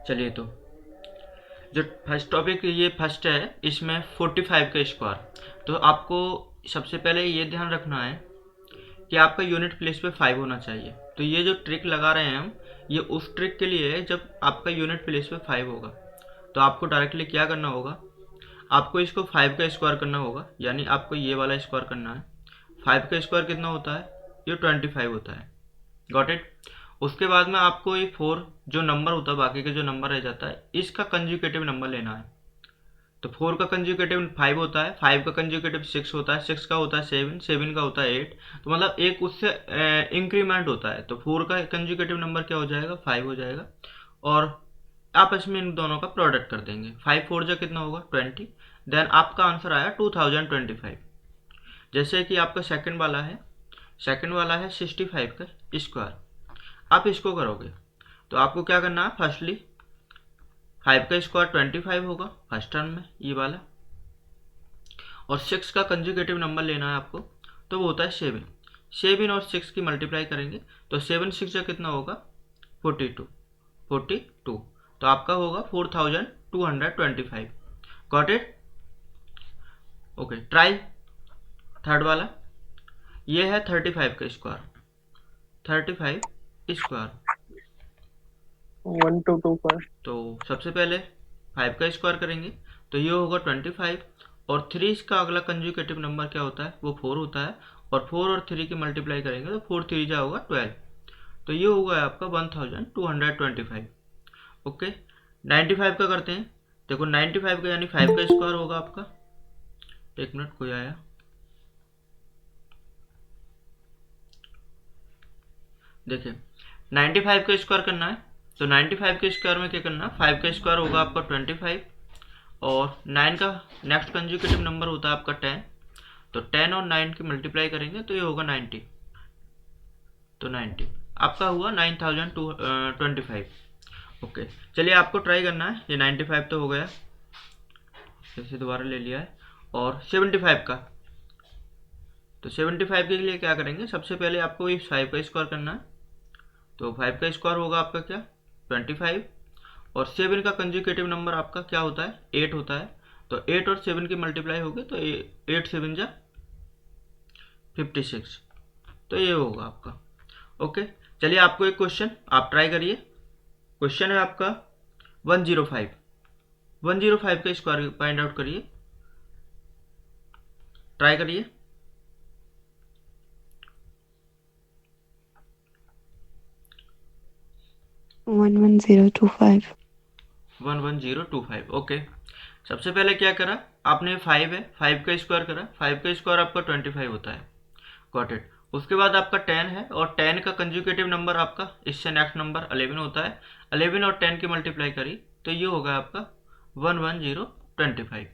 चलिए, तो जो फर्स्ट टॉपिक ये फर्स्ट है, इसमें 45 का स्क्वायर। तो आपको सबसे पहले ये ध्यान रखना है कि आपका यूनिट प्लेस पे 5 होना चाहिए। तो ये जो ट्रिक लगा रहे हैं हम, ये उस ट्रिक के लिए है जब आपका यूनिट प्लेस पे 5 होगा। तो आपको डायरेक्टली क्या करना होगा, आपको इसको 5 का स्क्वायर करना होगा, यानी आपको ये वाला स्क्वायर करना है। 5 का स्क्वायर कितना होता है, ये 25 होता है। Got it. उसके बाद में आपको ये 4 जो नंबर होता है, बाकी के जो नंबर रह जाता है, इसका कंज्यूकेटिव नंबर लेना है। तो 4 का कंज्यूकेटिव 5 होता है, 5 का कंज्यूकेटिव 6 होता है, 6 का होता है 7, 7 का होता है 8। तो मतलब एक उससे इंक्रीमेंट होता है। तो 4 का कंज्यूकेटिव नंबर क्या हो जाएगा, 5 हो जाएगा। और आपस में इन दोनों का प्रोडक्ट कर देंगे। 5 4 जा कितना होगा, 20। देन आपका आंसर आया 2025। जैसे कि आपका सेकंड वाला है, 65 का स्क्वायर। आप इसको करोगे तो आपको क्या करना है, फर्स्टली 5 का स्क्वायर 25 होगा फर्स्ट टर्म में, ये वाला। और 6 का कंजुगेटिव नंबर लेना है आपको, तो वो होता है 7। 7 और 6 की मल्टीप्लाई करेंगे तो 7 6 जा कितना होगा, 42। तो आपका होगा 4225। Got it. Okay, try third वाला। ये है 35 का स्क्वायर। 35 स्क्वायर। 1225। तो सबसे पहले 5 का स्क्वायर करेंगे तो ये होगा 25। और 3 का अगला कंजुकेटिव नंबर क्या होता है, वो 4 होता है। और 4 और 3 की मल्टीप्लाई करेंगे तो 4 3 जा होगा 12। तो ये होगा आपका 1225। ओके, 95 का करते हैं। देखो 95 का यानी 5 का स्क्वायर होगा आपका। एक मिनट, कोई आया। देखिए 95 का स्क्वायर करना है तो 95 के स्क्वायर में क्या करना है, 5 का स्क्वायर होगा आपका 25। और 9 का नेक्स्ट कंजुकेटिव नंबर होता है आपका 10। तो 10 और 9 की मल्टीप्लाई करेंगे तो ये होगा 90। तो 90 आपका हुआ 9025। ओके, चलिए आपको ट्राई करना है। ये 95 तो हो गया, इसे दोबारा ले लिया है। और 75 का, तो 75 के लिए क्या करेंगे, सबसे पहले आपको इस 5 का स्क्वायर करना है। तो 5 का स्क्वायर होगा आपका क्या, 25। और 7 का कंजुकेटिव नंबर आपका क्या होता है, 8 होता है। तो 8 और 7 की मल्टीप्लाई होगी तो 8 7 जा 56। तो ये होगा आपका। ओके, चलिए आपको एक क्वेश्चन आप ट्राई करिए। क्वेश्चन है आपका 105। 105 का स्क्वायर फाइंड आउट करिए, ट्राई करिए। 11025। 11025। ओके, सबसे पहले क्या करा आपने, 5 है, 5 का स्क्वायर करा। 5 का स्क्वायर आपका 25 होता है। Got it. उसके बाद आपका 10 है और 10 का कंजुकेटिव नंबर आपका इससे नेक्स्ट नंबर 11 होता है। 11 और 10 की मल्टीप्लाई करी तो ये होगा आपका 11025।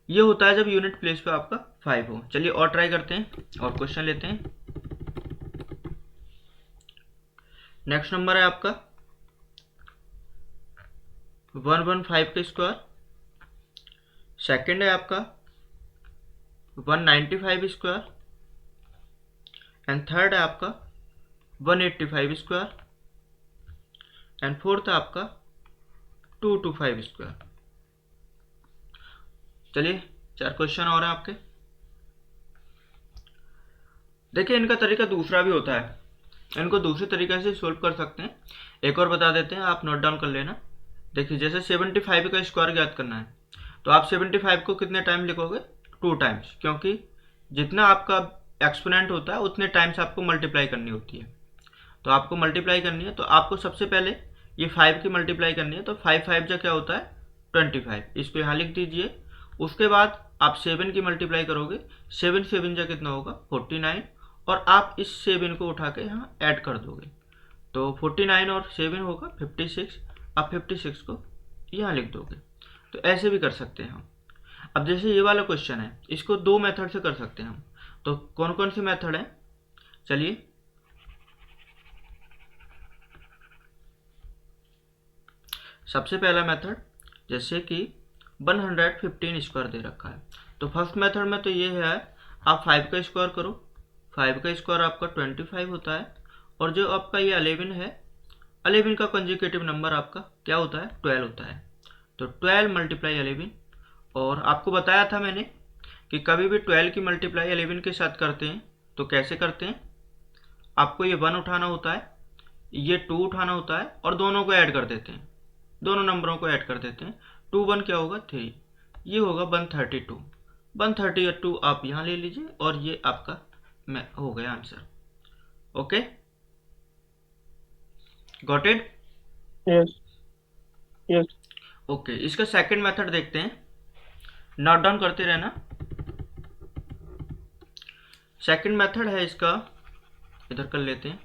ये होता है जब यूनिट प्लेस पे आपका 5 हो। चलिए और ट्राई करते हैं और क्वेश्चन लेते हैं। नेक्स्ट नंबर है आपका 115 का स्क्वायर। सेकंड है आपका 195 स्क्वायर। एंड थर्ड है आपका 185 स्क्वायर। एंड फोर्थ है आपका 225 स्क्वायर। चलिए 4 क्वेश्चन और हैं आपके। देखिए इनका तरीका दूसरा भी होता है, इनको दूसरे तरीके से सोल्व कर सकते हैं। एक और बता देते हैं, आप नोट डाउन कर लेना। देखिए जैसे 75 का स्क्वायर ज्ञात करना है तो आप 75 को कितने टाइम लिखोगे, 2 टाइम्स, क्योंकि जितना आपका एक्सपोनेंट होता है उतने टाइम्स आपको मल्टीप्लाई करनी होती है। तो आपको मल्टीप्लाई करनी है तो आपको सबसे पहले ये 5 की मल्टीप्लाई करनी है। तो 5 5 जा क्या होता है, 25, इसको यहाँ लिख दीजिए। उसके बाद आप 7 की मल्टीप्लाई करोगे, 7 7 जा कितना होगा, 49। और आप इस 7 को उठा के यहाँ ऐड कर दोगे तो 49 और 7 होगा 56। आप 56 को यहाँ लिख दोगे। तो ऐसे भी कर सकते हैं हम। अब जैसे ये वाला क्वेश्चन है, इसको 2 मेथड से कर सकते हैं हम। तो कौन कौन सी मेथड है, चलिए। सबसे पहला मेथड, जैसे कि 115 स्क्वायर दे रखा है तो फर्स्ट मेथड में तो ये है, आप 5 का स्क्वायर करो। 5 का स्क्वायर आपका 25 होता है। और जो आपका ये 11 है 11 का कंजुगेटिव नंबर आपका क्या होता है, 12 होता है। तो 12 मल्टीप्लाई 11, और आपको बताया था मैंने कि कभी भी 12 की मल्टीप्लाई 11 के साथ करते हैं तो कैसे करते हैं, आपको ये 1 उठाना होता है, ये 2 उठाना होता है, और दोनों को ऐड कर देते हैं, दोनों नंबरों को ऐड कर देते हैं। 2 1 क्या होगा, 3, ये होगा 132। 132 आप यहाँ ले लीजिए, और ये आपका हो गया answer. Okay, got it? Yes yes. Okay, इसका सेकंड मेथड देखते हैं, नोट डाउन करते रहना। सेकंड मेथड है इसका, इधर कर लेते हैं।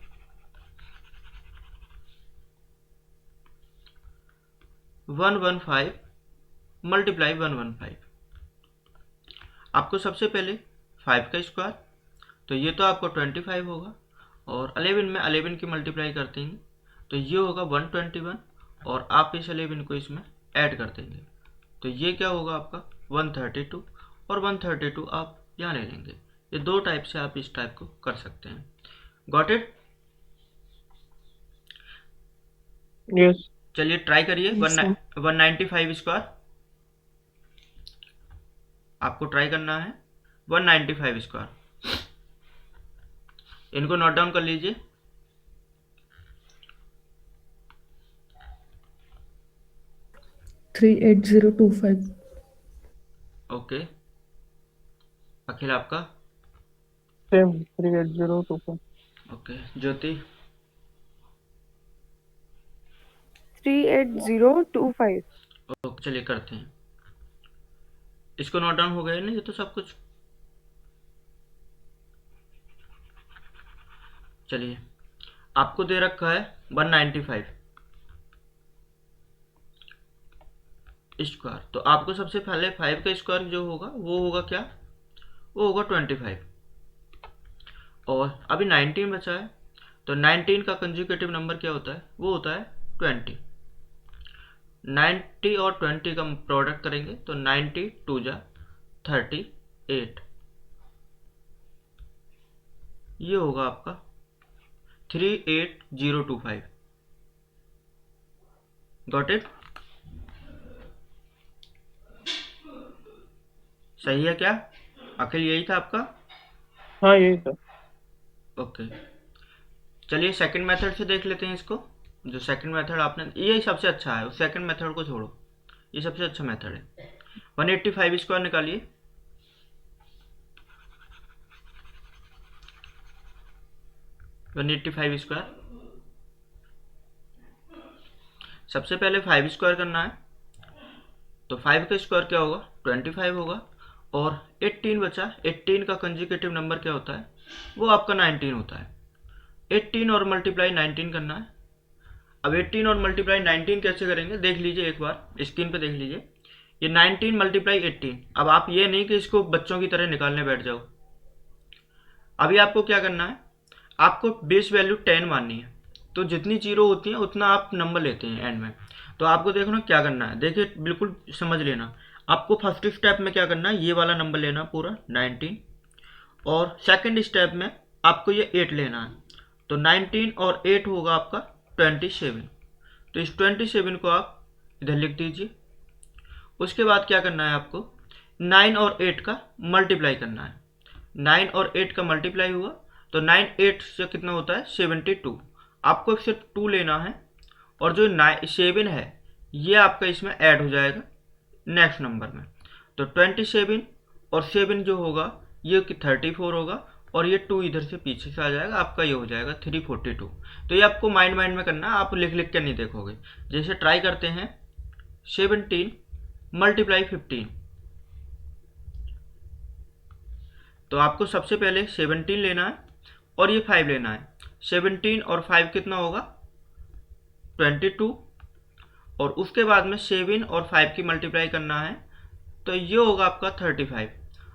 115 मल्टीप्लाई 115। आपको सबसे पहले 5 का स्क्वायर, तो ये तो आपको 25 होगा, और 11 में 11 की मल्टीप्लाई कर देंगे तो ये होगा 121, और आप इस 11 को इसमें ऐड कर देंगे तो ये क्या होगा आपका 132, और 132 आप यहाँ ले लेंगे। ये दो टाइप से आप इस टाइप को कर सकते हैं। Got it? यस चलिए ट्राई करिए। सर। 195 स्क्वायर आपको ट्राई करना है, 195 स्क्वायर। इनको नोट डाउन कर लीजिए। 38025। ओके, अखिल आपका? सेम 38025। ओके, ज्योति? 38025। ओके, चलिए करते हैं। इसको नोट डाउन हो गया ना ये तो सब कुछ? चलिए, आपको दे रखा है 195 स्क्वायर, तो आपको सबसे पहले 5 का स्क्वायर जो होगा वो होगा क्या, वो होगा 25, और अभी 19 बचा है, तो 19 का कंजुगेटिव नंबर क्या होता है, वो होता है 20। 90 और 20 का प्रोडक्ट करेंगे तो 90 2 जा 38, ये होगा आपका 38025। Got it? सही है क्या अखिल? यही था आपका? हाँ यही था। ओके, चलिए सेकंड मेथड से देख लेते हैं इसको। जो सेकंड मेथड आपने, ये सबसे अच्छा है, उस सेकंड मेथड को छोड़ो, ये सबसे अच्छा मेथड है। 185 स्क्वायर निकालिए। 185 स्क्वायर, सबसे पहले 5 स्क्वायर करना है, तो 5 का स्क्वायर क्या होगा, 25 होगा, और 18 बचा। 18 का कंजुगेटिव नंबर क्या होता है, वो आपका 19 होता है। 18 और मल्टीप्लाई 19 करना है। अब 18 और मल्टीप्लाई 19 कैसे करेंगे देख लीजिए, एक बार स्क्रीन पे देख लीजिए। ये 19 मल्टीप्लाई 18, अब आप ये नहीं कि इसको बच्चों की तरह निकालने बैठ जाओ। अभी आपको क्या करना है, आपको बेस वैल्यू 10 माननी है, तो जितनी जीरो होती है उतना आप नंबर लेते हैं एंड में। तो आपको देखना क्या करना है, देखिए बिल्कुल समझ लेना। आपको फर्स्ट स्टेप में क्या करना है, ये वाला नंबर लेना पूरा 19, और सेकंड स्टेप में आपको ये 8 लेना है, तो 19 और 8 होगा आपका 27। तो इस 27 को आप इधर लिख दीजिए। उसके बाद क्या करना है, आपको 9 और 8 का मल्टीप्लाई करना है। 9 और 8 का मल्टीप्लाई हुआ तो 9 8 से कितना होता है, 72। आपको सिर्फ 2 लेना है, और जो 7 है ये आपका इसमें ऐड हो जाएगा नेक्स्ट नंबर में। तो 27 और 7 जो होगा ये 34 होगा, और ये 2 इधर से पीछे से आ जाएगा, आपका ये हो जाएगा 342। तो ये आपको माइंड में करना है, आप लिख लिख के नहीं देखोगे। जैसे ट्राई करते हैं, 17 मल्टीप्लाई 15, तो आपको सबसे पहले 17 लेना है, और ये 5 लेना है। 17 और 5 कितना होगा, 22, और उसके बाद में 7 और 5 की मल्टीप्लाई करना है, तो ये होगा आपका 35।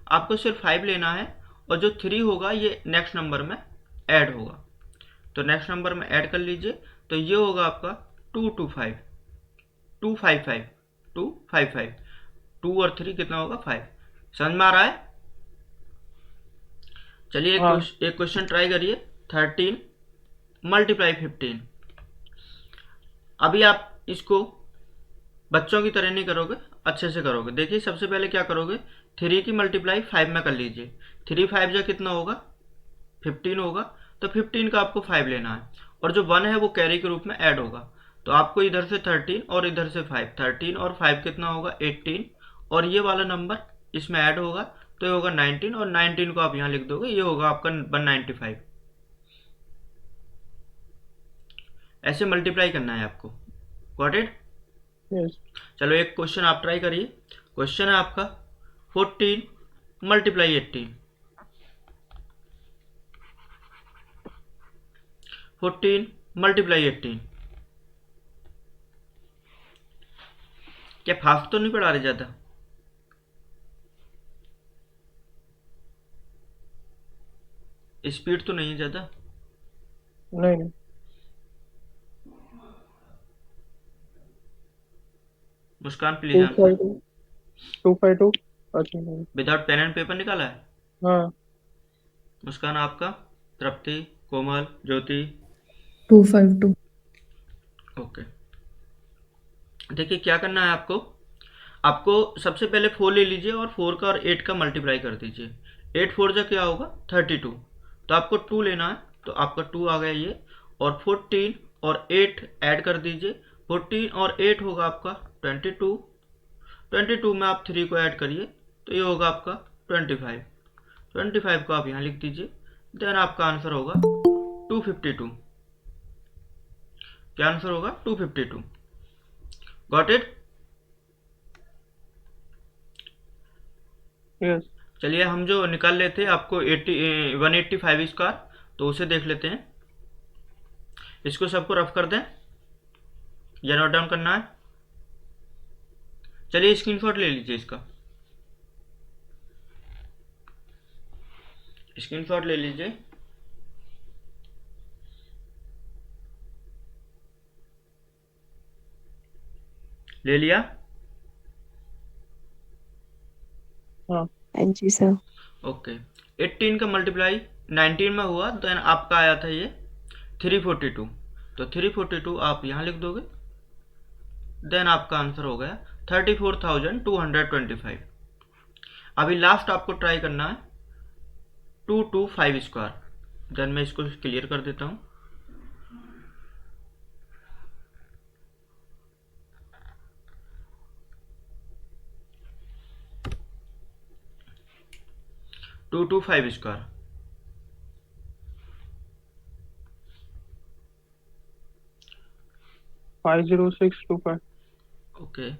आपको सिर्फ 5 लेना है, और जो 3 होगा ये नेक्स्ट नंबर में ऐड होगा, तो नेक्स्ट नंबर में ऐड कर लीजिए, तो ये होगा आपका 225, 255, 255, 2 और 3 कितना होगा, 5। समझ में आ रहा है? चलिए हाँ एक क्वेश्चन ट्राई करिए। 13 मल्टीप्लाई 15, अभी आप इसको बच्चों की तरह नहीं करोगे, अच्छे से करोगे। देखिए सबसे पहले क्या करोगे, 3 की मल्टीप्लाई 5 में कर लीजिए। 3 5 जा कितना होगा, 15 होगा। तो 15 का आपको 5 लेना है, और जो 1 है वो कैरी के रूप में ऐड होगा। तो आपको इधर से 13 और इधर से 5, 13 और 5 कितना होगा 18, और ये वाला नंबर इसमें ऐड होगा तो ये होगा 19, और 19 को आप यहाँ लिख दोगे, ये होगा आपका 195। ऐसे मल्टीप्लाई करना है आपको। Got it? यस। चलो एक क्वेश्चन आप ट्राई करिए। क्वेश्चन है आपका 14 मल्टीप्लाई 18। 14 मल्टीप्लाई 18। क्या फास्ट तो नहीं पढ़ा रहे ज़्यादा? स्पीड तो नहीं है ज़्यादा? नहीं नहीं। Muskan please to answer. Five two 252। अच्छा नहीं। विदाउट पेन एंड पेपर निकाला है? हाँ। मुस्कान आपका? तृप्ति, कोमल, ज्योति? 252। ओके। देखिए क्या करना है आपको। आपको सबसे पहले 4 ले लीजिए और 4 का और 8 का मल्टीप्लाई कर दीजिए। 8 4 जा क्या होगा 32। तो आपको 2 लेना है, तो आपका 2 आ गया ये। और 14 और 8 ऐड कर दीजिए। 14 और 8 होगा आपका 22। 22 में आप 3 को ऐड करिए तो ये होगा आपका 25। 25 को आप यहाँ लिख दीजिए। देन आपका आंसर होगा 252। क्या आंसर होगा 252। Got it? यस। चलिए हम जो निकाल लेते हैं आपको 185 स्क्वायर, तो उसे देख लेते हैं। इसको सबको रफ कर दें या नोट डाउन करना है? चलिए स्क्रीनशॉट ले लीजिए इसका। स्क्रीनशॉट ले लीजिए। ले लिया? हाँ। हाँ जी सर। ओके। 18 का मल्टीप्लाई 19 में हुआ, देन आपका आया था ये 342। तो 342 आप यहाँ लिख दोगे। देन आपका आंसर हो गया 34,225। अभी लास्ट आपको ट्राई करना है 225 स्क्वायर। देन मैं इसको क्लियर कर देता हूँ। Two two 5 square. 50625। ओके।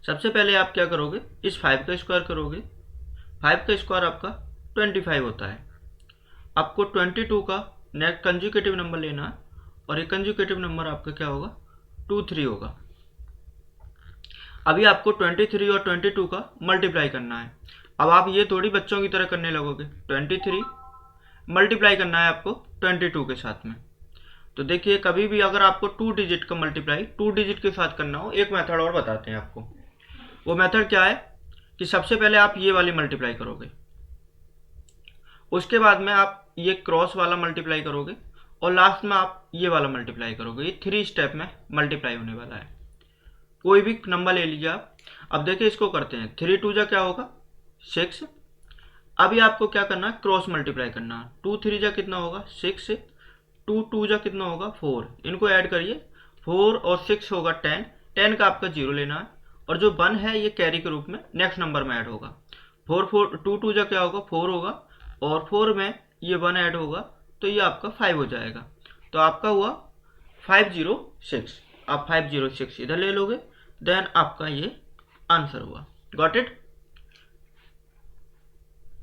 सबसे पहले आप क्या करोगे, इस 5 का स्क्वायर करोगे। 5 का स्क्वायर आपका 25 होता है। आपको 22 का नेक्स्ट कंजुकेटिव नंबर लेना है, और ये कंजुकेटिव नंबर आपका क्या होगा 23 होगा। अभी आपको 23 और 22 का मल्टीप्लाई करना है। अब आप ये थोड़ी बच्चों की तरह करने लगोगे। 23 मल्टीप्लाई करना है आपको 22 के साथ में। तो देखिए कभी भी अगर आपको 2 डिजिट का मल्टीप्लाई 2 डिजिट के साथ करना हो, एक मेथड और बताते हैं आपको। वो मेथड क्या है कि सबसे पहले आप ये वाली मल्टीप्लाई करोगे, उसके बाद में आप ये क्रॉस वाला मल्टीप्लाई करोगे, और लास्ट में आप ये वाला मल्टीप्लाई करोगे। ये 3 स्टेप में मल्टीप्लाई होने वाला है। कोई भी नंबर ले लीजिए आप। अब देखिए इसको करते हैं। 3 2 जा क्या होगा 6। अभी आपको क्या करना है, क्रॉस मल्टीप्लाई करना है। 2 3 जा कितना होगा 6। 2 2 जा कितना होगा 4। इनको ऐड करिए। 4 और 6 होगा 10। 10 का आपका 0 लेना है, और जो 1 है ये कैरी के रूप में नेक्स्ट नंबर में ऐड होगा। 2 2 जा क्या होगा 4 होगा, और 4 में ये 1 ऐड होगा तो ये आपका 5 हो जाएगा। तो आपका हुआ 506। आप 506 इधर ले लोगे। देन आपका ये आंसर हुआ। Got it?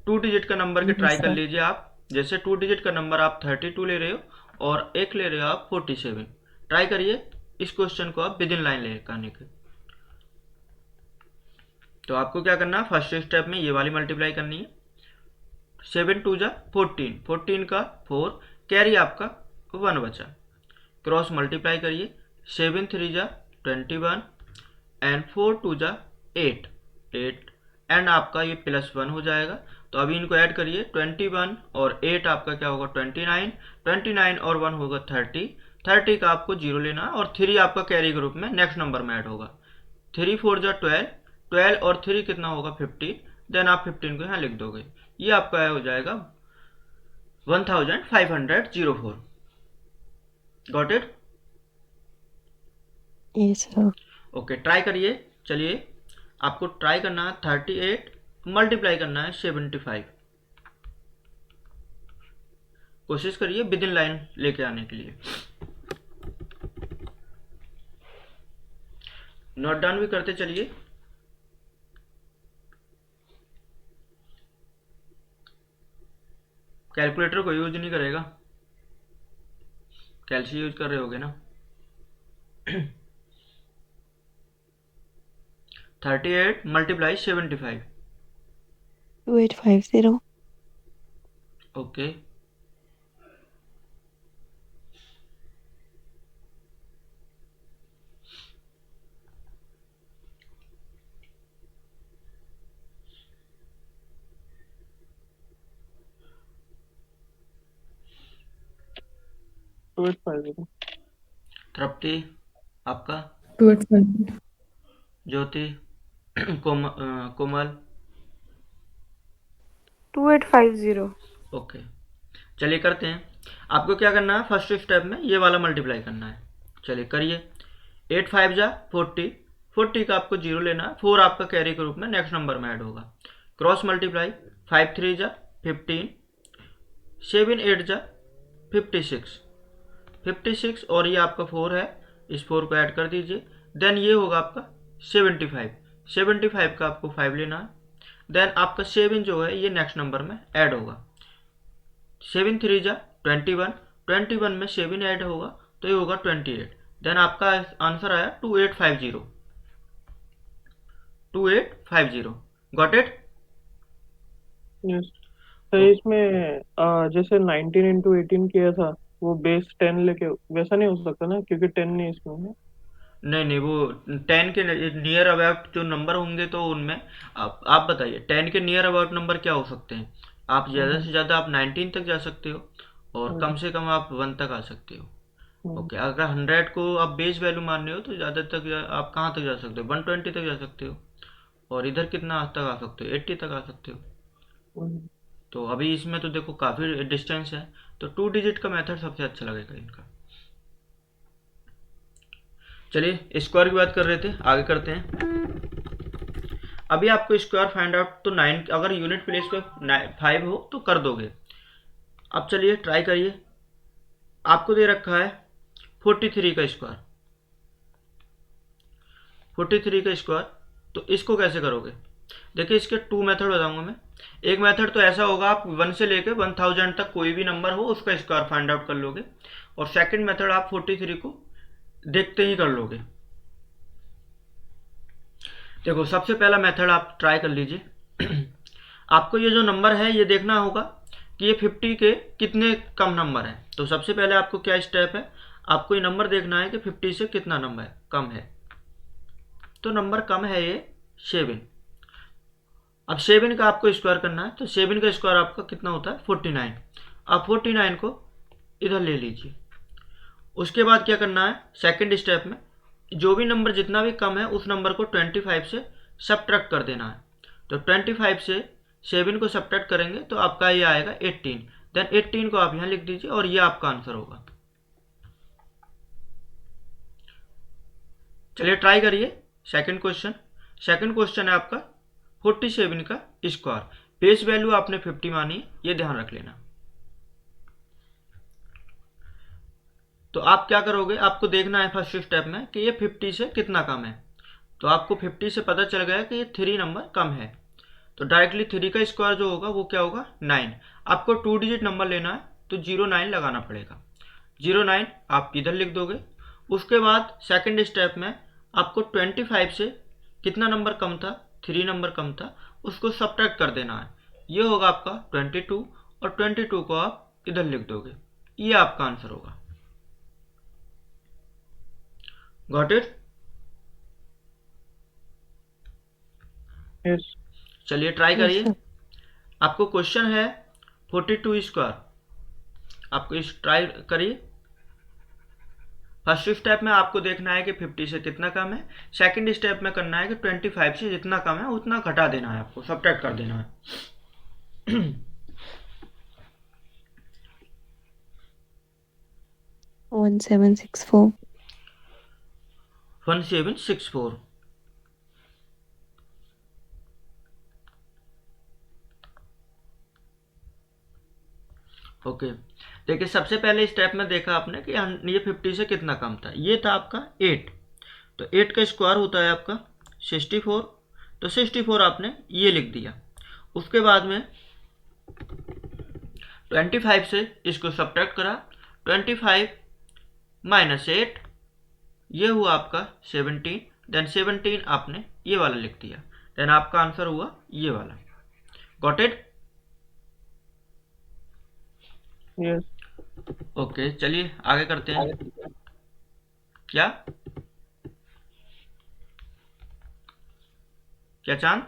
2 डिजिट का नंबर के ट्राई कर लीजिए आप। जैसे 2 डिजिट का नंबर आप 32 ले रहे हो, और एक ले रहे हो आप 47। ट्राई करिए इस क्वेश्चन को आप विद इन लाइन ले आने के। तो आपको क्या करना है, फर्स्ट स्टेप में ये वाली मल्टीप्लाई करनी है। 7 2 जा 14। 14 का 4, कैरी आपका 1 बचा। क्रॉस मल्टीप्लाई करिए। 7 3 जा 21, एंड 4 2 जा 8 8, एंड आपका ये +1 हो जाएगा। तो अभी इनको ऐड करिए। 21 और 8 आपका क्या होगा 29। 29 और 1 होगा 30। 30 का आपको 0 लेना है और 3 आपका कैरी ग्रुप में नेक्स्ट नंबर में ऐड होगा। 3 4 जा 12, 12 और 3 कितना होगा 15, देन आप 15 को यहाँ लिख दोगे। ये आपका हो जाएगा 1504। Got it? Yes, sir. Okay, try करिए। चलिए, आपको ट्राई करना है 38 मल्टीप्लाई करना है 75। कोशिश करिए विद इन लाइन लेके आने के लिए। नोट डाउन भी करते चलिए। कैलकुलेटर को यूज नहीं करेगा, कैलसी यूज कर रहे होगे ना। 38 multiply 75। 2850. Okay, two eight five zero. Tripti आपका, 2850. ज्योति, कोमल। 2850. ओके, चलिए करते हैं। आपको क्या करना है, फर्स्ट स्टेप में ये वाला मल्टीप्लाई करना है। चलिए करिए। 8 5 जा 40, 40 का आपको 0 लेना है, 4 आपका कैरी के रूप में नेक्स्ट नंबर में ऐड होगा। क्रॉस मल्टीप्लाई 5 3 जा 15, 7 8 जा 56, 56 और ये आपका 4 है, इस 4 को ऐड कर दीजिए। देन ये होगा आपका 75, 75 का आपको 5 लेना है। देन आपका 7 जो है ये नेक्स्ट नंबर में ऐड होगा। 7 3 जा 21, 21 में 7 ऐड होगा तो ये होगा 28। देन आपका आंसर आया 2850, 2850। Got it? यस। तो इसमें जैसे 19 इंटू 18 किया था, वो बेस 10 लेके वैसा नहीं हो सकता ना, क्योंकि 10 नहीं इसमें है। नहीं नहीं, वो 10 के नियर अबाउट जो नंबर होंगे तो उनमें आप बताइए 10 के नियर अबाउट नंबर क्या हो सकते हैं। आप ज़्यादा से ज़्यादा आप 19 तक जा सकते हो और कम से कम आप 1 तक आ सकते हो। ओके, अगर 100 को आप बेस वैल्यू मान रहे हो तो ज़्यादा तक आप कहाँ तक जा सकते हो, 120 तक जा सकते हो। और इधर कितना तक आ सकते हो, 80 तक आ सकते हो। तो अभी इसमें तो देखो काफ़ी डिस्टेंस है, तो 2 डिजिट का मेथड सबसे अच्छा लगेगा इनका। चलिए, स्क्वायर की बात कर रहे थे, आगे करते हैं। अभी आपको स्क्वायर फाइंड आउट तो 9, अगर यूनिट प्लेस पे 5 हो तो कर दोगे। अब चलिए ट्राई करिए। आपको दे रखा है 43 का स्क्वायर, 43 का स्क्वायर, तो इसको कैसे करोगे? देखिए, इसके 2 मेथड बताऊंगा मैं। एक मेथड तो ऐसा होगा, आप 1 से लेकर 1000 तक कोई भी नंबर हो उसका स्क्वायर फाइंड आउट कर लोगे। और सेकंड मेथड आप 43 को देखते ही कर लोगे। देखो, सबसे पहला मेथड आप ट्राई कर लीजिए। आपको ये जो नंबर है ये देखना होगा कि ये 50 के कितने कम नंबर है। तो सबसे पहले आपको क्या स्टेप है, आपको ये नंबर देखना है कि 50 से कितना नंबर कम है। तो नंबर कम है ये 7। अब 7 का आपको स्क्वायर करना है, तो 7 का स्क्वायर आपका कितना होता है 49। आप 49 को इधर ले लीजिए। उसके बाद क्या करना है, सेकंड स्टेप में जो भी नंबर जितना भी कम है उस नंबर को 25 से सब्ट्रैक्ट कर देना है। तो 25 से 7 को सब्ट्रैक्ट करेंगे तो आपका ये आएगा 18। देन 18 को आप यहाँ लिख दीजिए और ये आपका आंसर होगा। चलिए ट्राई करिए। सेकंड क्वेश्चन है आपका 47 का स्क्वायर। बेस वैल्यू आपने 50 मानी है, ये ध्यान रख लेना। तो आप क्या करोगे, आपको देखना है फर्स्ट स्टेप में कि ये 50 से कितना कम है। तो आपको 50 से पता चल गया कि ये 3 नंबर कम है। तो डायरेक्टली 3 का स्क्वायर जो होगा वो क्या होगा 9। आपको 2 डिजिट नंबर लेना है तो 09 लगाना पड़ेगा। 09 आप इधर लिख दोगे। उसके बाद सेकंड स्टेप में आपको 25 से कितना नंबर कम था, 3 नंबर कम था, उसको सब्ट्रैक्ट कर देना है। ये होगा आपका 22 और 22 को आप इधर लिख दोगे। ये आपका आंसर होगा। Got it? यस। चलिए ट्राई Yes, करिए। sir. आपको क्वेश्चन है 42 स्क्वायर, आपको इस ट्राई करिए। फर्स्ट स्टेप में आपको देखना है कि 50 से कितना कम है, सेकंड स्टेप में करना है कि 25 से जितना कम है उतना घटा देना है, आपको सब्ट्रैक्ट कर देना है। 1764. 1764। ओके, देखिए सबसे पहले स्टेप में देखा आपने कि ये 50 से कितना कम था, ये था आपका 8, तो 8 का स्क्वायर होता है आपका 64, तो 64 आपने ये लिख दिया। उसके बाद में 25 से इसको सब्ट्रैक्ट करा, 25 माइनस 8, ये हुआ आपका 17, देन 17 आपने ये वाला लिख दिया, देन आपका आंसर हुआ ये वाला। Got it? यस। ओके, चलिए आगे करते हैं। क्या क्या चांद?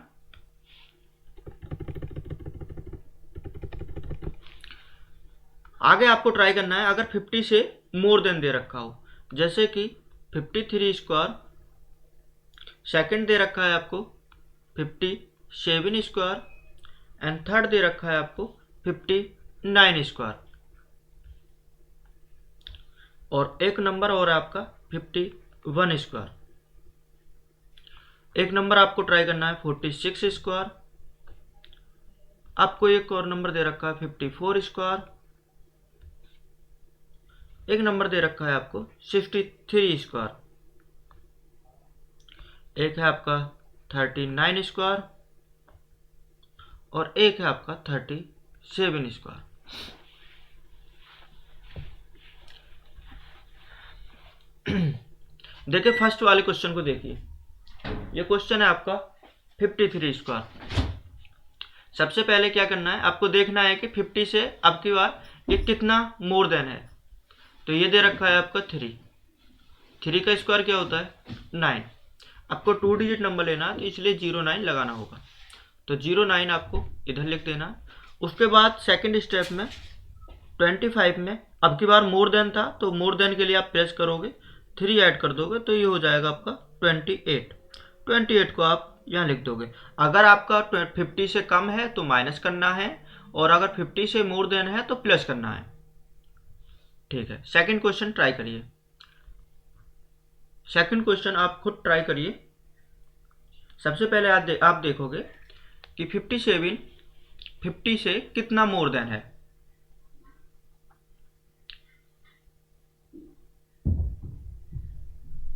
आगे आपको ट्राई करना है अगर 50 से मोर देन दे रखा हो, जैसे कि 53 स्क्वायर, सेकंड दे रखा है आपको 57 स्क्वायर, एंड थर्ड दे रखा है आपको 59 स्क्वायर, और एक नंबर और आपका 51 स्क्वायर। एक नंबर आपको ट्राई करना है 46 स्क्वायर, आपको एक और नंबर दे रखा है 54 स्क्वायर, एक नंबर दे रखा है आपको 63 स्क्वायर, एक है आपका 39 स्क्वायर, और एक है आपका 37 स्क्वायर। देखिए फर्स्ट वाले क्वेश्चन को देखिए, ये क्वेश्चन है आपका 53 स्क्वायर। सबसे पहले क्या करना है, आपको देखना है कि 50 से अब की बार ये कितना मोर देन है, तो ये दे रखा है आपका 3 का स्क्वायर क्या होता है 9, आपको 2 डिजिट नंबर लेना है तो इसलिए 09 लगाना होगा, तो 09 आपको इधर लिख देना। उसके बाद सेकंड स्टेप में 25 में अब की बार मोर देन था, तो मोर देन के लिए आप प्रेस करोगे, 3 ऐड कर दोगे तो ये हो जाएगा आपका 28 को आप यहाँ लिख दोगे। अगर आपका 50 से कम है तो माइनस करना है, और अगर 50 से मोर देन है तो प्लस करना है। ठीक है, सेकंड क्वेश्चन ट्राई करिए। सेकंड क्वेश्चन आप खुद ट्राई करिए। सबसे पहले आप देखोगे कि 57 50 से कितना मोर देन है।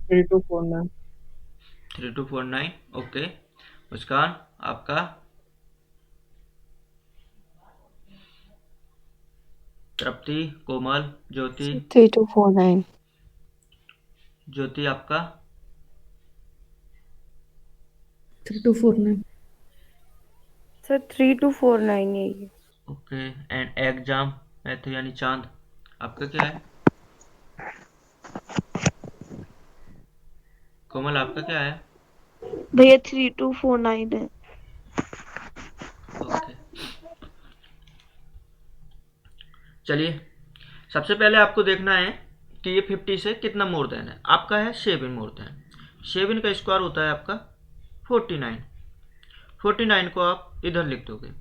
3249। 3249। ओके, मुस्कान आपका? तृप्ति, कोमल, ज्योति? 3249. ज्योति आपका? 3249. सर 3249 है ये। ओके, एंड एग्जाम मैथ्यू यानी चांद, आपका क्या है? कोमल आपका क्या है? भैया 3249 है। ओके, चलिए सबसे पहले आपको देखना है कि ये 50 से कितना मोर देन है। आपका है 7 मोर देन, 7 का स्क्वायर होता है आपका 49, 49 को आप इधर लिख दोगे।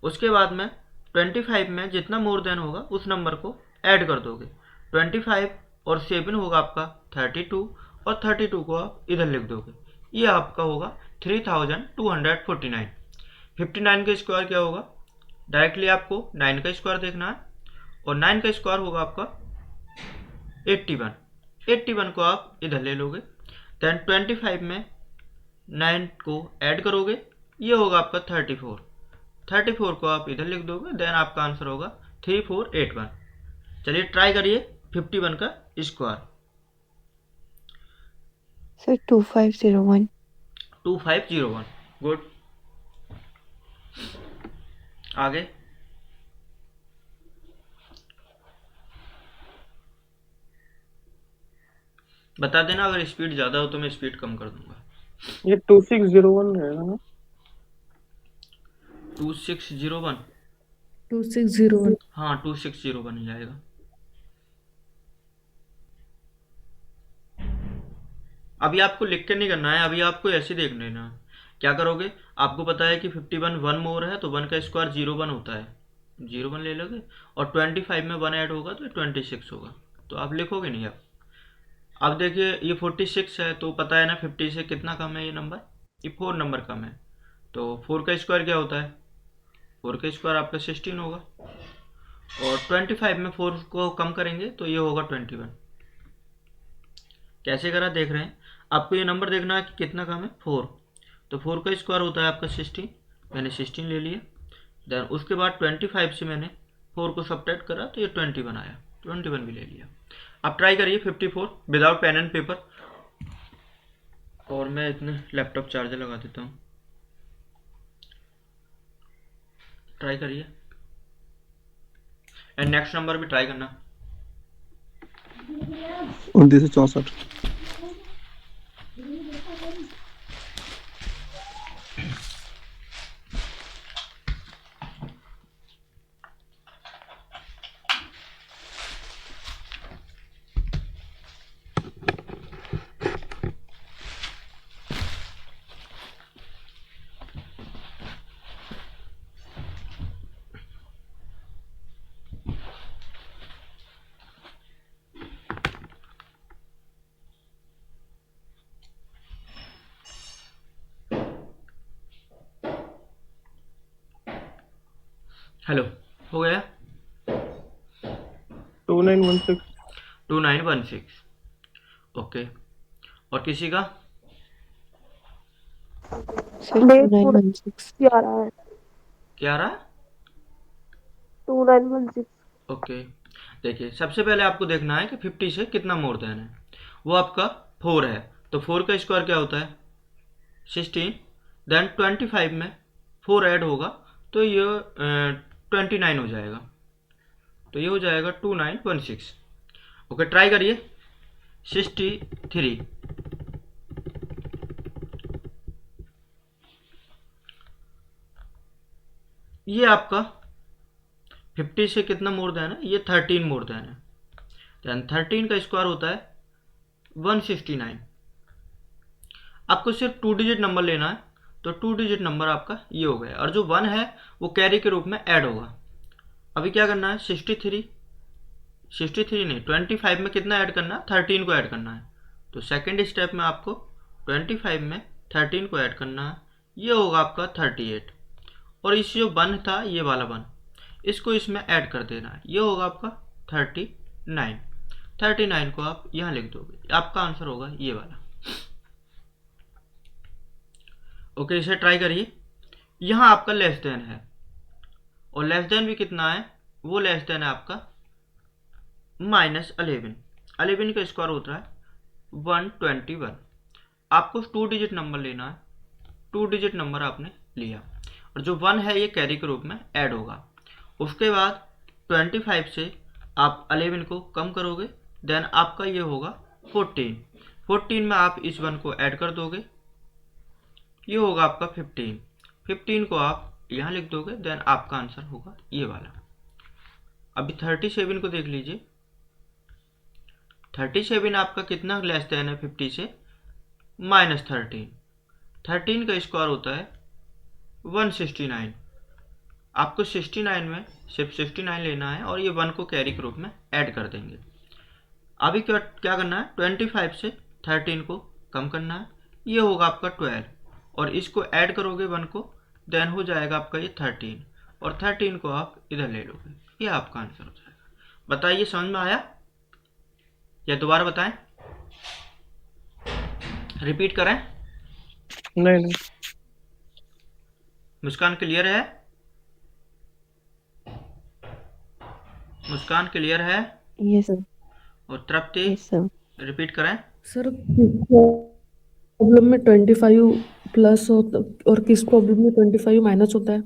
उसके बाद में 25 में जितना मोर देन होगा उस नंबर को ऐड कर दोगे, 25 और 7 होगा आपका 32, और 32 को आप इधर लिख दोगे, ये आपका होगा 3249। 59 का स्क्वायर क्या होगा, डायरेक्टली आपको 9 का स्क्वायर देखना है, और 9 का स्क्वायर होगा आपका 81, 81 को आप इधर ले लोगे, देन 25 में 9 को ऐड करोगे, ये होगा आपका 34, 34 को आप इधर लिख दोगे, देन आपका आंसर होगा 3481। चलिए ट्राई करिए 51 का स्क्वायर। Sir, 2501. 2501, गुड। आगे बता देना, अगर स्पीड ज़्यादा हो तो मैं स्पीड कम कर दूंगा। ये 2601 रहेगा ना? 2601, 2601. हाँ 2601 ही आएगा। अभी आपको लिख के नहीं करना है, अभी आपको ऐसे देख लेना है। क्या करोगे, आपको पता है कि 51 वन मोर है तो 1 का स्क्वायर 01 होता है, 01 ले लोगे, और 25 में 1 ऐड होगा तो 26 होगा, तो आप लिखोगे नहीं। अब देखिए ये 46 है तो पता है ना 50 से कितना कम है ये नंबर, ये 4 नंबर कम है, तो 4 का स्क्वायर क्या होता है, 4 का स्क्वायर आपका 16 होगा, और 25 में 4 को कम करेंगे तो ये होगा 21। कैसे करा देख रहे हैं, आपको ये नंबर देखना है कि कितना कम है, 4, तो 4 का स्क्वायर होता है आपका 16, मैंने 16 ले लिया। देन उसके बाद 25 से मैंने 4 को सब्ट्रैक्ट करा तो ये 21 आया, 21 भी ले लिया। आप ट्राई करिए 54 विदाउट पेन एंड पेपर, और मैं इतने लैपटॉप चार्जर लगा देता हूँ, ट्राई करिए। एंड नेक्स्ट नंबर भी ट्राई करना। 2964। हेलो, हो गया 2916। 2916, ओके। और किसी का? सर भैया 2916। क्या रहा है? क्या रहा? 2916। ओके, देखिए सबसे पहले आपको देखना है कि 50 से कितना मोर देन है, वो आपका 4 है, तो 4 का स्क्वायर क्या होता है 16, देन 25 में 4 ऐड होगा तो ये 29 हो जाएगा, तो ये हो जाएगा 2916। ओके, ट्राई करिए 63, ये आपका 50 से कितना मोर देन है, ये 13 मोर देन है, देन 13 का स्क्वायर होता है 169। आपको सिर्फ 2 डिजिट नंबर लेना है, तो 2 डिजिट नंबर आपका ये हो गया, और जो 1 है वो कैरी के रूप में ऐड होगा। अभी क्या करना है 63 नहीं 25 में कितना ऐड करना है, 13 को ऐड करना है, तो सेकेंड स्टेप में आपको 25 में 13 को ऐड करना है, ये होगा आपका 38, और इस जो 1 था ये वाला 1 इसको इसमें ऐड कर देना है, ये होगा आपका 39। 39 को आप यहाँ लिख दोगे, आपका आंसर होगा ये वाला। ओके, इसे ट्राई करिए। यहाँ आपका लेस देन है, और लेस देन भी कितना है, वो लेस देन है आपका -11। 11 का स्क्वायर होता है 121। आपको 2 डिजिट नंबर लेना है, 2 डिजिट नंबर आपने लिया, और जो 1 है ये कैरी के रूप में ऐड होगा। उसके बाद 25 से आप 11 को कम करोगे, देन आपका ये होगा 14। 14 में आप इस 1 को ऐड कर दोगे, ये होगा आपका 15। 15 को आप यहाँ लिख दोगे, देन आपका आंसर होगा ये वाला। अभी 37 को देख लीजिए, 37 आपका कितना लेस देन है 50 से, -13। 13 का स्क्वायर होता है 169। आपको 69 में सिर्फ 69 लेना है, और ये 1 को कैरी के रूप में ऐड कर देंगे। अभी क्या क्या करना है 25 से 13 को कम करना है, ये होगा आपका 12, और इसको ऐड करोगे 1 को, देन हो जाएगा आपका ये 13, और 13 को आप इधर ले लोगे, ये आपका आंसर हो जाएगा। बताइए समझ में आया या दोबारा बताएं, रिपीट करें? नहीं। मुस्कान क्लियर है? मुस्कान क्लियर है? Yes sir. और तृप्ति यस सर। रिपीट करें? सर प्रॉब्लम में 25 प्लस होता और किस प्रॉब्लम में 25 माइनस होता है?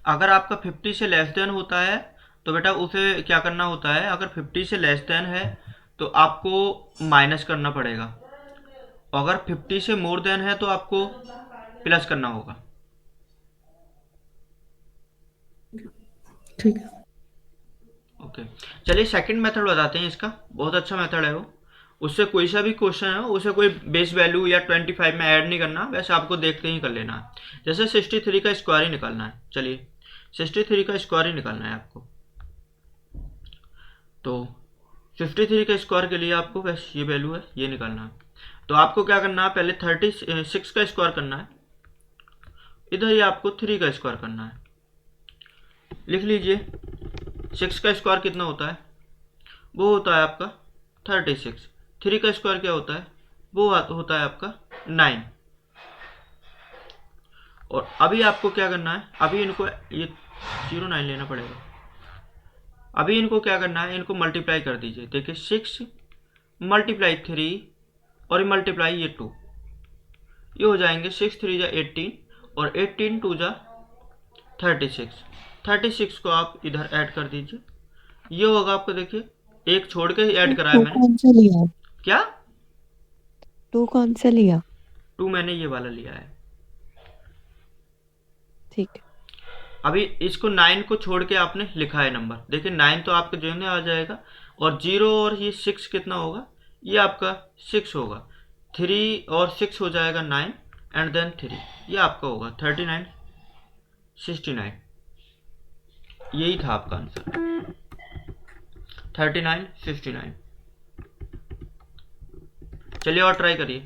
अगर आपका 50 से लेस देन होता है तो बेटा उसे क्या करना होता है, अगर 50 से लेस देन है तो आपको माइनस करना पड़ेगा, अगर 50 से मोर देन है तो आपको प्लस करना होगा। ठीक है। ओके, चलिए सेकंड मेथड बताते हैं इसका, बहुत अच्छा मेथड है वो। उससे कोई सा भी क्वेश्चन है उसे कोई बेस वैल्यू या 25 में ऐड नहीं करना, वैसे आपको देखते ही कर लेना है। जैसे 63 का स्क्वायर ही निकालना है, चलिए 63 का स्क्वायर ही निकालना है आपको। तो 53 का स्क्वायर के लिए आपको बस ये वैल्यू है, ये निकालना है। तो आपको क्या करना है, पहले 36 का स्क्वायर करना है, इधर ही आपको 3 का स्क्वायर करना है। लिख लीजिए 6 का स्क्वायर कितना होता है, वो होता है आपका 36। 3 का स्क्वायर क्या होता है, वो होता है आपका 9। और अभी आपको क्या करना है, अभी इनको ये 09 लेना पड़ेगा। अभी इनको क्या करना है, इनको मल्टीप्लाई कर दीजिए। देखिए 6 मल्टीप्लाई 3 और मल्टीप्लाई ये 2, ये हो जाएंगे 6 3 जा 18 और 18 2 जा 36। 36 को आप इधर ऐड कर दीजिए, ये होगा आपको, देखिए एक छोड़ के ही ऐड कराया टू मैंने। कौन सा लिया? क्या? टू कौन सा लिया? 2 मैंने ये वाला लिया है। ठीक है। अभी इसको 9 को छोड़ के आपने लिखा है नंबर, देखिए 9 तो आपके जो है आ जाएगा, और 0 और ये 6 कितना होगा, ये आपका 6 होगा। 3 और 6 हो जाएगा 9 एंड देन 3, ये आपका होगा 39 69। यही था आपका आंसर 39 69। चलिए और ट्राई करिए।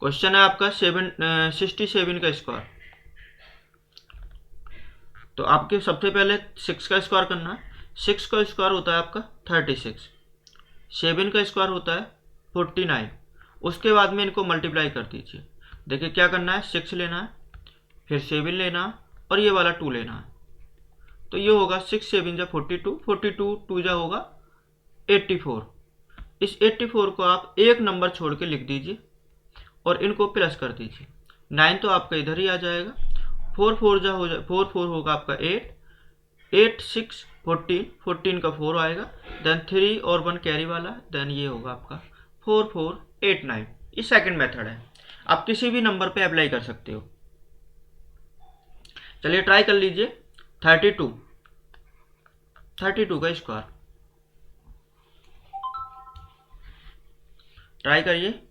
क्वेश्चन है आपका 67 का स्क्वायर। तो आपके सबसे पहले 6 का स्क्वायर करना है। 6 का स्क्वायर होता है आपका 36, 7 का स्क्वायर होता है 49। उसके बाद में इनको मल्टीप्लाई कर दीजिए। देखिए क्या करना है, 6 लेना है, फिर 7 लेना है, और ये वाला 2 लेना है। तो ये होगा 6 7 जा 42, 42 2 जा होगा 84। इस 84 को आप एक नंबर छोड़ के लिख दीजिए और इनको प्लस कर दीजिए। 9 तो आपका इधर ही आ जाएगा, 4 4 जा हो जाए 4 4 होगा आपका 8, 8 6 14, 14 का 4 आएगा, देन 3 और 1 कैरी वाला, देन ये होगा आपका 4 4 8 9। ये सेकंड मेथड है, आप किसी भी नंबर पे अप्लाई कर सकते हो। चलिए ट्राई कर लीजिए 32 का स्क्वायर ट्राई करिए।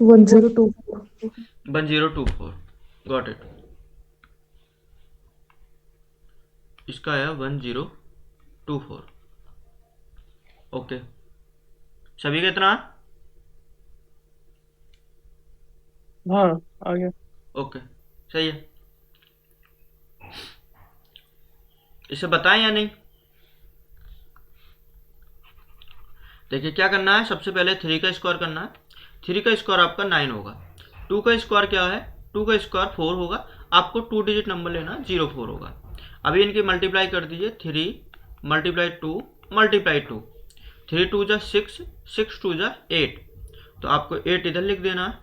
One zero two 1024, got it. इसका है 1024। ओके, सभी का इतना? हाँ आ गया। ओके सही है। इसे बताएं या नहीं? देखिए क्या करना है, सबसे पहले 3 का स्क्वायर करना है। 3 का स्क्वायर आपका 9 होगा। 2 का स्क्वायर क्या है, 2 का स्क्वायर 4 होगा। आपको 2 डिजिट नंबर लेना, 04 होगा। अभी इनकी मल्टीप्लाई कर दीजिए, 3 मल्टीप्लाई 2 मल्टीप्लाई 2, 3 2 जा 6, 6 2 जा 8। तो आपको 8 इधर लिख देना है,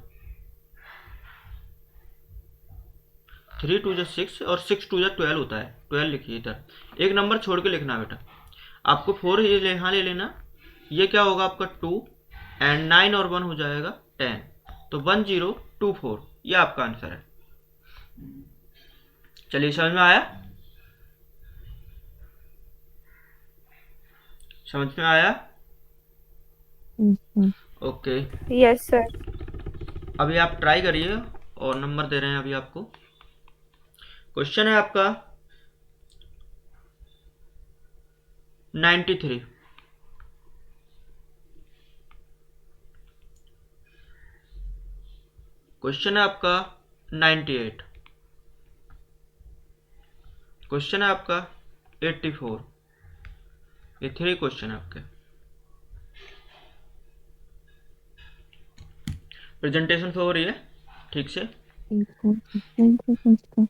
3 2 जा 6 और 6 2 जा 12 होता है, 12 लिखिए इधर। एक नंबर छोड़ के लिखना बेटा। आपको 4 ये यहाँ ले लेना, ये क्या होगा आपका 2 एंड 9 और 1 हो जाएगा 10। तो 1024 ये आपका आंसर है। चलिए समझ में आया? समझ में आया? Okay, yes sir. अभी आप ट्राई करिए और नंबर दे रहे हैं अभी आपको। क्वेश्चन है आपका 93। क्वेश्चन है आपका 98। क्वेश्चन है आपका 84। ये 3 क्वेश्चन है आपके। प्रेजेंटेशन हो रही है ठीक से? 8 4 6 9 का फर्स्ट का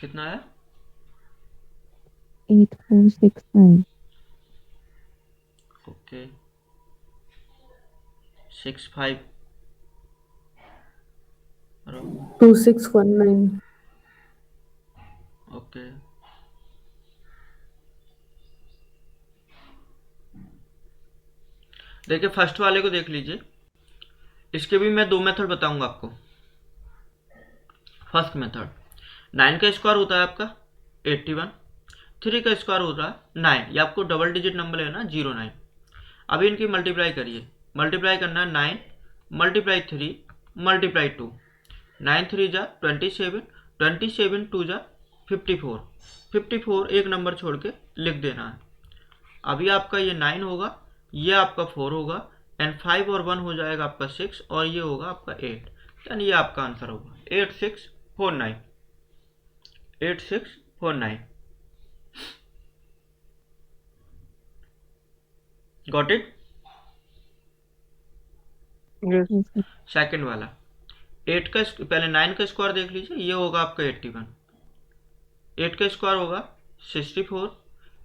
कितना है? 8 4 6 9 ओके 65 2619 ओके देखिए फर्स्ट वाले को देख लीजिए, इसके भी मैं 2 मेथड बताऊंगा आपको। फर्स्ट मेथड 9 का स्क्वायर होता है आपका 81, 3 का स्क्वायर होता है 9, ये आपको डबल डिजिट नंबर लेना 09। अभी इनकी मल्टीप्लाई करिए, मल्टीप्लाई करना है 9 मल्टीप्लाई 3 मल्टीप्लाई 2, 9 3 जा 27, 27 2 जा 54, 54 एक नंबर छोड़ के लिख देना है। अभी आपका ये 9 होगा, ये आपका 4 होगा, एंड 5 और 1 हो जाएगा आपका 6, और ये होगा आपका 8, यानी ये आपका आंसर होगा 8649, 8649। Got it? Yes Yes, sir. Second वाला 8 का पहले 9 का स्क्वायर देख लीजिए, ये होगा आपका 81, 8 का स्क्वायर होगा 64,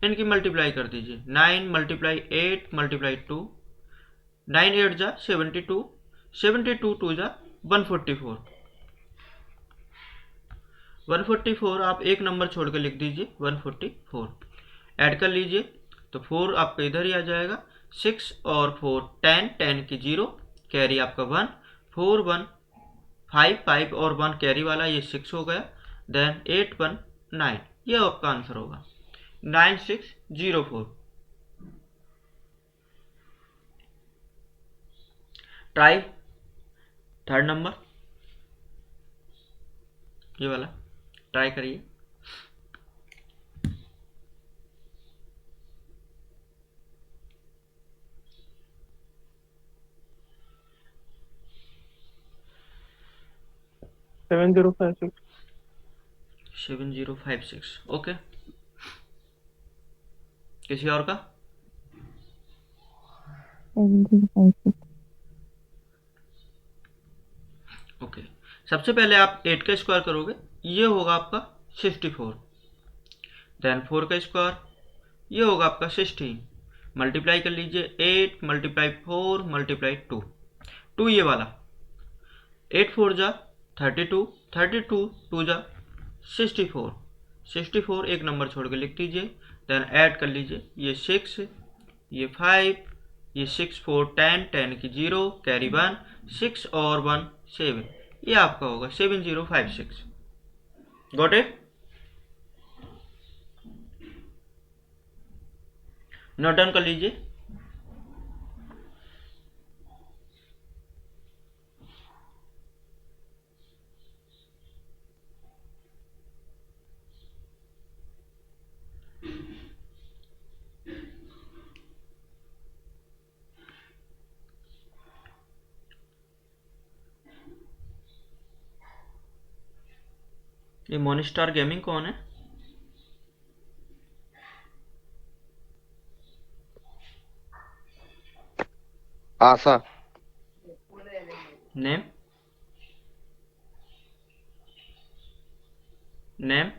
इनकी मल्टीप्लाई कर दीजिए 9 मल्टीप्लाई 8 मल्टीप्लाई 2, 9 8 जा 72, 72 2 जा 144, 144 आप एक नंबर छोड़ के लिख दीजिए 144, ऐड कर लीजिए तो 4 आपका इधर ही आ जाएगा, 6 और 4 10, 10 की 0, कैरी आपका 1, 4 1 5, 5 और 1 कैरी वाला, ये 6 हो गया, देन 8 1 9, ये आपका आंसर होगा 9604। ट्राई थर्ड नंबर, ये वाला ट्राई करिए। Seven 7056 okay. किसी और का? 7056. ओके सबसे पहले आप 8 का स्क्वायर करोगे, ये होगा आपका 64, देन 4 का स्क्वायर, ये होगा आपका 16, मल्टीप्लाई कर लीजिए 8 मल्टीप्लाई 4 मल्टीप्लाई 2, 2 ये वाला, 8 4 जा 32, 32 2 जा 64, 64 एक नंबर छोड़ के लिख दीजिए, देन ऐड कर लीजिए ये 6, ये 5, ये 6 4 10, 10 की 0, कैरी 1, 6 और 1 7, ये आपका होगा 7056। Got it? नोट डाउन कर लीजिए। ये मॉनिस्टार गेमिंग कौन है? आशा। नेम? नेम?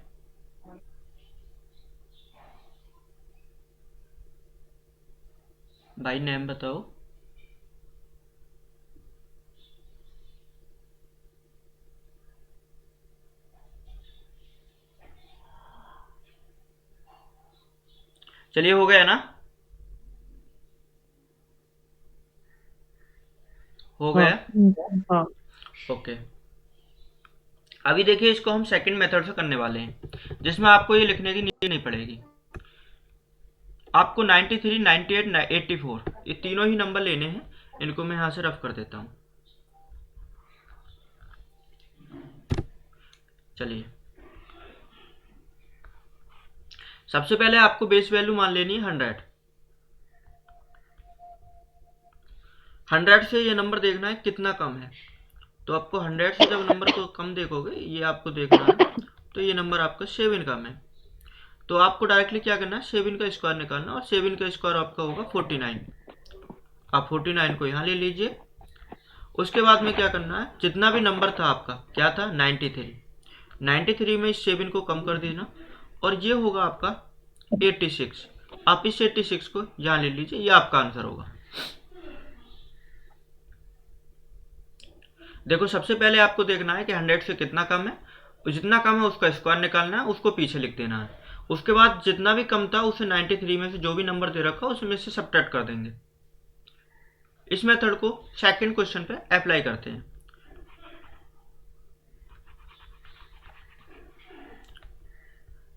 भाई नेम बताओ। चलिए हो गया ना? हो गया? हाँ ओके अभी देखिए इसको हम सेकंड मेथड से करने वाले हैं, जिसमें आपको ये लिखने की नीति नहीं पड़ेगी। आपको 93 98 84 ये तीनों ही नंबर लेने हैं, इनको मैं यहां से रफ कर देता हूं। चलिए सबसे पहले आपको बेस वैल्यू मान लेनी है 100। 100 से ये नंबर देखना है कितना कम है, तो आपको 100 से जब नंबर को कम देखोगे, ये आपको देखना है, तो ये नंबर आपका 7 कम है, तो आपको डायरेक्टली क्या करना है 7 का स्क्वायर निकालना, और 7 का स्क्वायर आपका होगा 49। आप 49 को यहाँ ले लीजिए। उसके बाद में क्या करना है, जितना भी नंबर था आपका क्या था 93, 93 में इस 7 को कम कर देना, और ये होगा आपका 86। आप इस 86 को यहाँ ले लीजिए, ये आपका आंसर होगा। देखो सबसे पहले आपको देखना है कि 100 से कितना कम है, जितना कम है उसका स्क्वायर निकालना है, उसको पीछे लिख देना है। उसके बाद जितना भी कम था उसे 93 में से जो भी नंबर दे रखा उसमें से सब्ट्रैक्ट कर देंगे। इस मेथड को सेकंड क्वेश्चन पे अप्लाई करते हैं।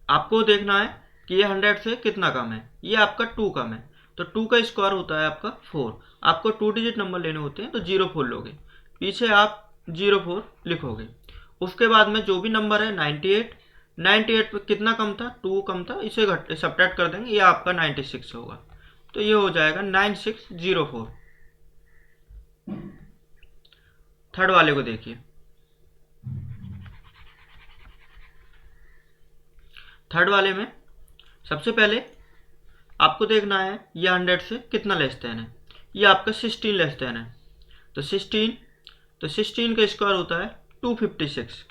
आपको देखना है कि ये 100 से कितना कम है, ये आपका 2 कम है, तो 2 का स्क्वायर होता है आपका 4। आपको 2 डिजिट नंबर लेने होते हैं तो 04 लोगे, पीछे आप 04 लिखोगे। उसके बाद में जो भी नंबर है 98 पे कितना कम था, 2 कम था, इसे सब्ट्रैक्ट कर देंगे, ये आपका 96 होगा, तो ये हो जाएगा 9604। थर्ड वाले को देखिए। थर्ड वाले में सबसे पहले आपको देखना है ये 100 से कितना लेस देन है, ये आपका 16 लेस देन है, तो 16 का स्क्वायर होता है 256।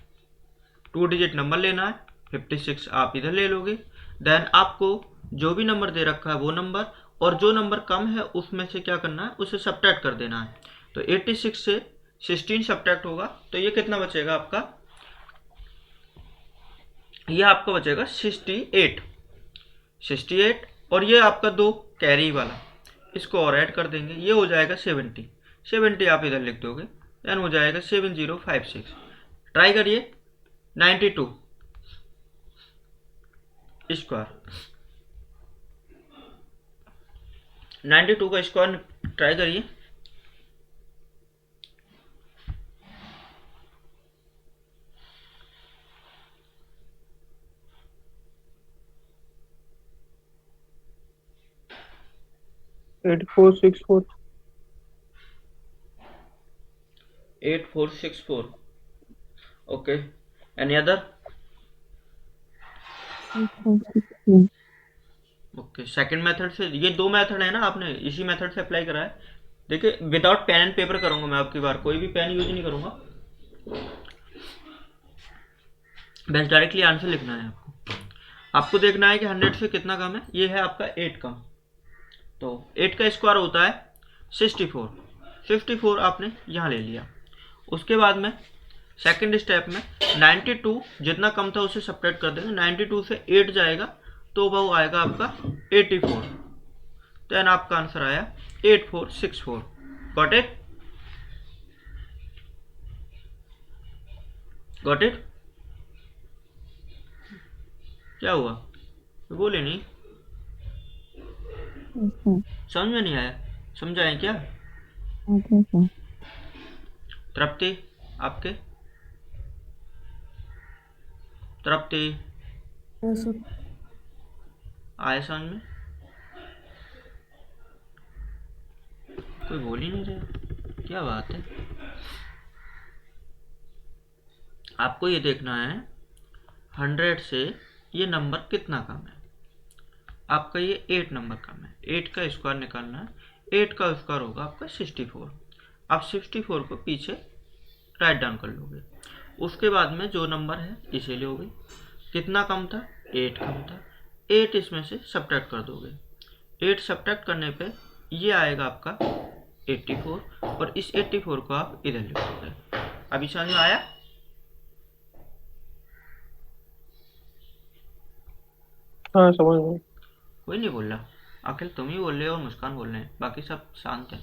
2 डिजिट नंबर लेना है, 56 आप इधर ले लोगे। देन आपको जो भी नंबर दे रखा है वो नंबर, और जो नंबर कम है उसमें से क्या करना है, उसे सब्ट्रैक्ट कर देना है। तो 86 से 16 सब्ट्रैक्ट होगा तो ये कितना बचेगा आपका, ये आपका बचेगा 68, और ये आपका 2 कैरी वाला, इसको और ऐड कर देंगे, ये हो जाएगा 70 आप इधर लिख दोगे, देन हो जाएगा 7056। ट्राई करिए 92 स्क्वायर, 92 का स्क्वायर ट्राई करिए। Eight four six four 8464। Okay, any other? Okay, second method से, ये 2 मेथड है ना, आपने इसी मेथड से अप्लाई करा है। देखिए विदाउट पेन एंड पेपर करूंगा मैं आपकी बार, कोई भी पेन यूज नहीं करूंगा, बस डायरेक्टली आंसर लिखना है आपको। आपको देखना है कि 100 से कितना कम है, ये है आपका 8 कम, तो 8 का स्क्वायर होता है 64 आपने यहाँ ले लिया। उसके बाद में सेकंड स्टेप में 92 जितना कम था उसे सब्ट्रैक्ट कर देंगे, 92 से 8 जाएगा तो वो आएगा आपका 84, देन आपका आंसर आया 8464। Got it? Got it? क्या हुआ, बोले नहीं? समझ में नहीं आया? समझाएं क्या? तृप्ति, आपके? तृप्ति आया समझ में? कोई बोल ही नहीं रहा, क्या बात है? आपको ये देखना है 100 से ये नंबर कितना कम है। आपका ये 8 नंबर कम है, 8 का स्क्वायर निकालना है, 8 का स्क्वायर होगा आपका 64। आप 64 को पीछे राइट डाउन कर लोगे। उसके बाद में जो नंबर है इसे लोगे, कितना कम था, 8 कम था, 8 इसमें से सब्ट्रैक्ट कर दोगे। 8 सब्ट्रैक्ट करने पे ये आएगा आपका 84, और इस 84 को आप इधर लिख दोगे। अभी समझ में आया? हाँ समझ गए। कोई नहीं बोल रहा, आखिर तुम ही बोल रहे हो और मुस्कान बोल रहे हैं, बाकी सब शांत हैं।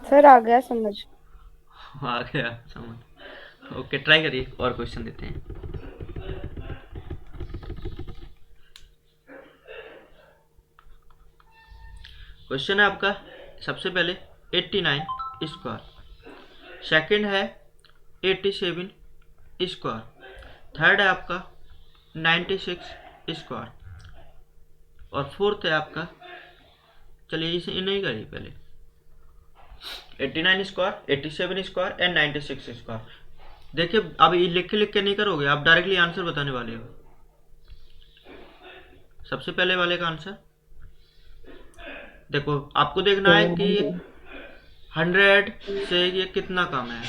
सर आ गया समझ। आ गया समझ। ओके, ट्राई करिए, और क्वेश्चन देते हैं। क्वेश्चन है आपका सबसे पहले 89 स्क्वायर, सेकंड है 87 स्क्वायर, थर्ड है आपका 96 स्क्वायर, और फोर्थ है आपका, चलिए इसे इन्हें करिए पहले, 89 स्क्वायर, 87 स्क्वायर एंड 96 स्क्वायर। देखिए अब ये लिख के नहीं करोगे, आप डायरेक्टली आंसर बताने वाले हो। सबसे पहले वाले का आंसर देखो, आपको देखना है कि 100 से ये कितना कम है,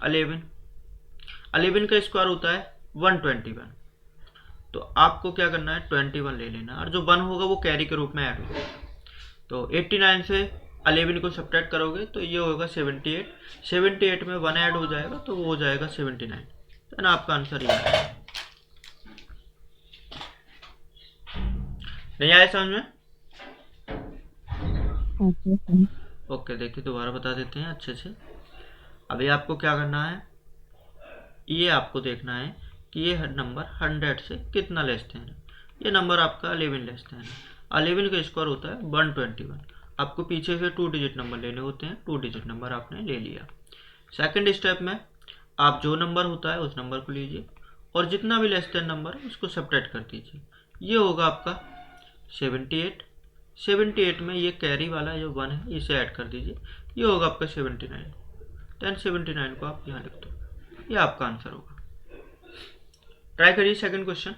11 का स्क्वायर होता है 121, तो आपको क्या करना है 21 ले लेना, और जो 1 होगा वो कैरी के रूप में ऐड होगा। तो 89 से 11 को सब्ट्रैक्ट करोगे तो ये होगा 78, 78 में 1 ऐड हो जाएगा तो वो हो जाएगा 79। तो ना आपका आंसर ये है। नहीं आया समझ में? ओके, देखिए दोबारा बता देते हैं अच्छे से। अभी आपको क्या करना है, ये आपको देखना है कि ये नंबर 100 से कितना लेस देन है। ये नंबर आपका 11 लेस देन है। 11 का स्क्वायर होता है 121। आपको पीछे से 2 डिजिट नंबर लेने होते हैं, 2 डिजिट नंबर आपने ले लिया। सेकंड स्टेप में आप जो नंबर होता है उस नंबर को लीजिए और जितना भी लेस देन नंबर है उसको सब्ट्रैक्ट कर दीजिए। ये होगा आपका 78। 78 में ये कैरी वाला जो 1 है इसे ऐड कर दीजिए, ये होगा आपका 79। 79 को आप यहाँ लिख दो, ये आपका आंसर होगा। ट्राई करिए सेकंड क्वेश्चन।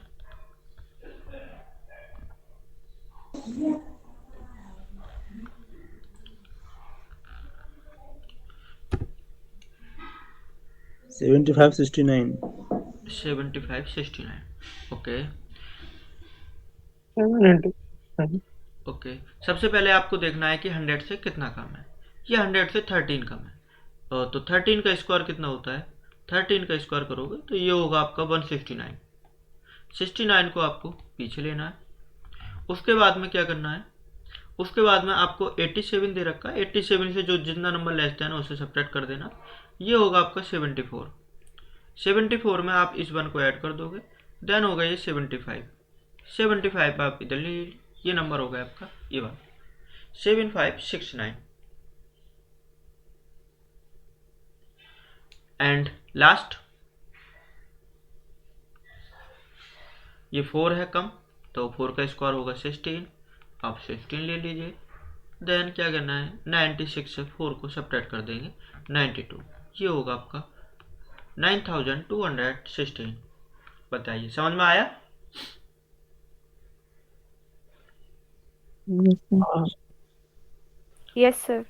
$75 $69। 75 69। ओके 7 ओके, सबसे पहले आपको देखना है कि 100 से कितना कम है। ये 100 से 13 कम है, तो 13 का स्क्वायर कितना होता है, 13 का स्क्वायर करोगे तो ये होगा आपका 169। 69 को आपको पीछे लेना है। उसके बाद में क्या करना है, उसके बाद में आपको 87 दे रखा है, 87 से जो जितना नंबर लेस देन है उसे सब्ट्रैक्ट कर देना। ये होगा आपका 74। 74 में आप इस 1 को ऐड कर दोगे, देन होगा ये 75। 75 आप इधर ले, ये नंबर होगा आपका ये वाला 7569। एंड लास्ट ये 4 है कम, तो 4 का स्क्वायर होगा 16। आप 16 ले लीजिए। देन क्या करना है, 96 से 4 को सब्ट्रैक्ट कर देंगे 92। ये होगा आपका 9216। बताइए समझ में आया? Yes, sir.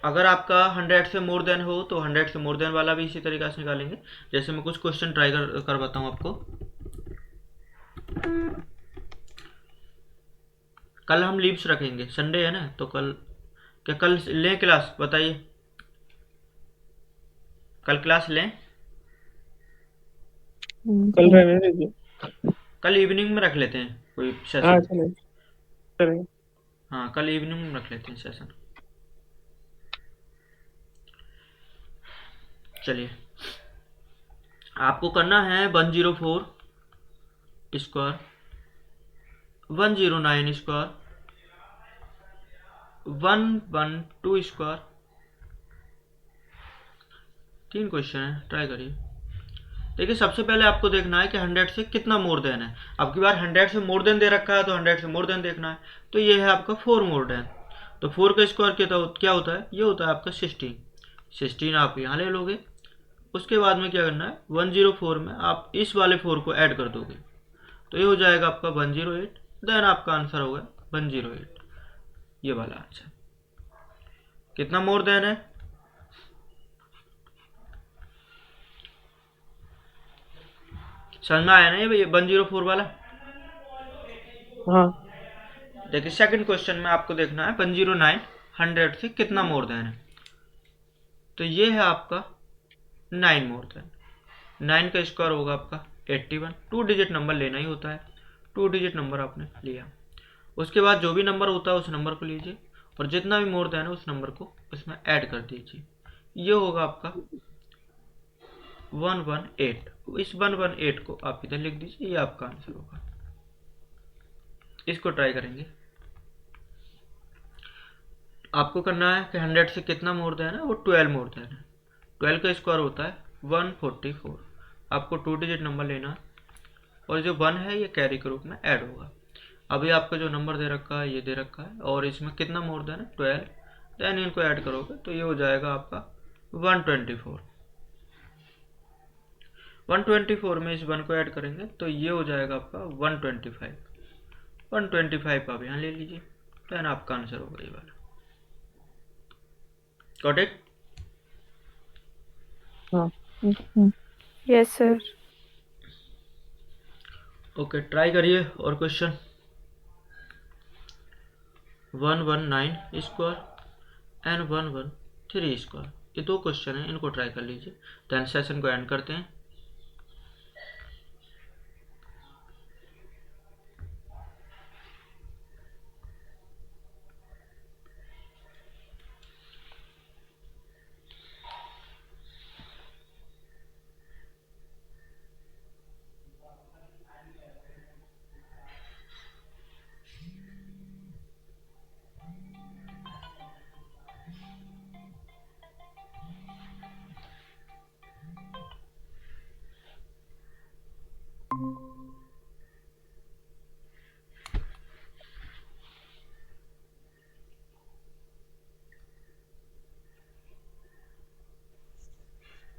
अगर आपका 100 से मोर देन हो तो 100 से मोर देन वाला भी इसी तरीके से निकालेंगे। जैसे मैं कुछ क्वेश्चन ट्राई करवाता हूँ आपको। कल हम लीव्स रखेंगे, संडे है ना, तो कल क्या कल लें क्लास? बताइए, कल क्लास लें? कल रहने दीजिए। कल इवनिंग में रख लेते हैं कोई हाँ सेशन। चलेगा चलेगा। हाँ कल इवनिंग में रख लेते हैं सेशन। चलिए, आपको करना है 104 स्क्वायर, 109 स्क्वायर, 112 स्क्वायर। 3 क्वेश्चन है, ट्राई करिए। देखिए सबसे पहले आपको देखना है कि 100 से कितना मोर देन है। अब की बार 100 से मोर देन दे रखा है तो 100 से मोर देन देखना है। तो ये है आपका 4 मोर देन। तो 4 का स्क्वायर क्या होता है, ये होता है आपका 16। 16 आप यहाँ ले लोगे। उसके बाद में क्या करना है, 104 में आप इस वाले 4 को ऐड कर दोगे तो ये हो जाएगा आपका 108। देन आपका आंसर होगा 108, ये वाला आंसर। कितना मोर देन है, समझ में आया ना ये 104 वाला? हाँ देखिए सेकंड क्वेश्चन में आपको देखना है 109 100 से कितना मोर देन है। तो ये है आपका 9 मोर देन। 9 का स्क्वायर होगा आपका 81। 2 डिजिट नंबर लेना ही होता है, 2 डिजिट नंबर आपने लिया। उसके बाद जो भी नंबर होता है उस नंबर को लीजिए और जितना भी मोर देन है उस नंबर को उसमें ऐड कर दीजिए। ये होगा आपका 118। इस 118 को आप इधर लिख दीजिए, ये आपका आंसर होगा। इसको ट्राई करेंगे। आपको करना है कि 100 से कितना मोर देन है, वो 12 मोर देन है। 12 का स्क्वायर होता है 144। आपको 2 डिजिट नंबर लेना है और जो 1 है ये कैरी के रूप में ऐड होगा। अभी आपका जो नंबर दे रखा है ये दे रखा है और इसमें कितना मोर देन है 12। देन इनको ऐड करोगे तो ये हो जाएगा आपका 124। 124 में इस 1 को ऐड करेंगे तो ये हो जाएगा आपका 125। 125 आप यहाँ ले लीजिए। देन आपका आंसर होगा ये वाला। Got it? हाँ Yes, sir. ओके, ट्राई करिए और क्वेश्चन 119 स्क्वायर एंड 113 स्क्वायर, ये दो क्वेश्चन हैं, इनको ट्राई कर लीजिए, देन सेशन को एंड करते हैं।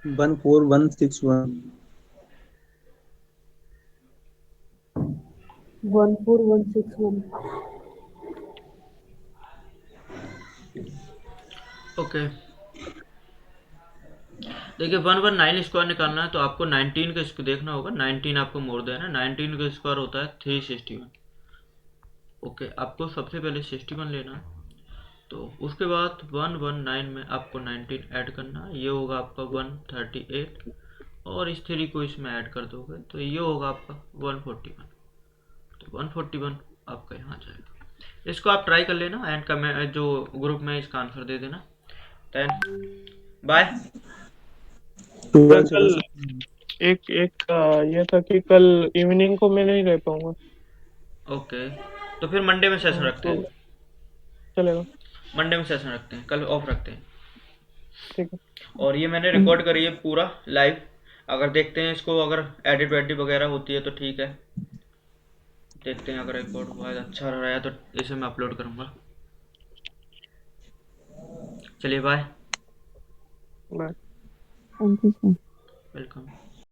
One four one six one. 14161. Okay, देखिए 119 स्क्वायर निकालना है तो आपको 19 का इसको देखना होगा, 19 आपको मोड़ देना है, 19 का स्क्वायर होता है 361। ओके, आपको सबसे पहले 61 लेना है, तो उसके बाद 119 में आपको 19 ऐड करना है, ये होगा आपका 138, और इस 3 को इसमें ऐड कर दोगे तो ये होगा आपका 141, तो 141 आपका यहाँ जाएगा। इसको आप ट्राई कर लेना एंड कमेंट जो ग्रुप में इसका आंसर दे देना। Then bye. सर कल एक एक ये था कि कल इवनिंग को मैं नहीं रह पाऊंगा। ओके, तो फिर मंडे में सेशन रखते तो हैं, चलेगा, मंडे में सेशन रखते हैं, कल ऑफ रखते हैं। ठीक है। और ये मैंने रिकॉर्ड करी है पूरा लाइव, अगर देखते हैं इसको, अगर एडिट वेडिट वगैरह होती है तो ठीक है, देखते हैं, अगर रिकॉर्ड हुआ है अच्छा रहा है तो इसे मैं अपलोड करूँगा। चलिए bye. Bye. Thank you, sir. Welcome.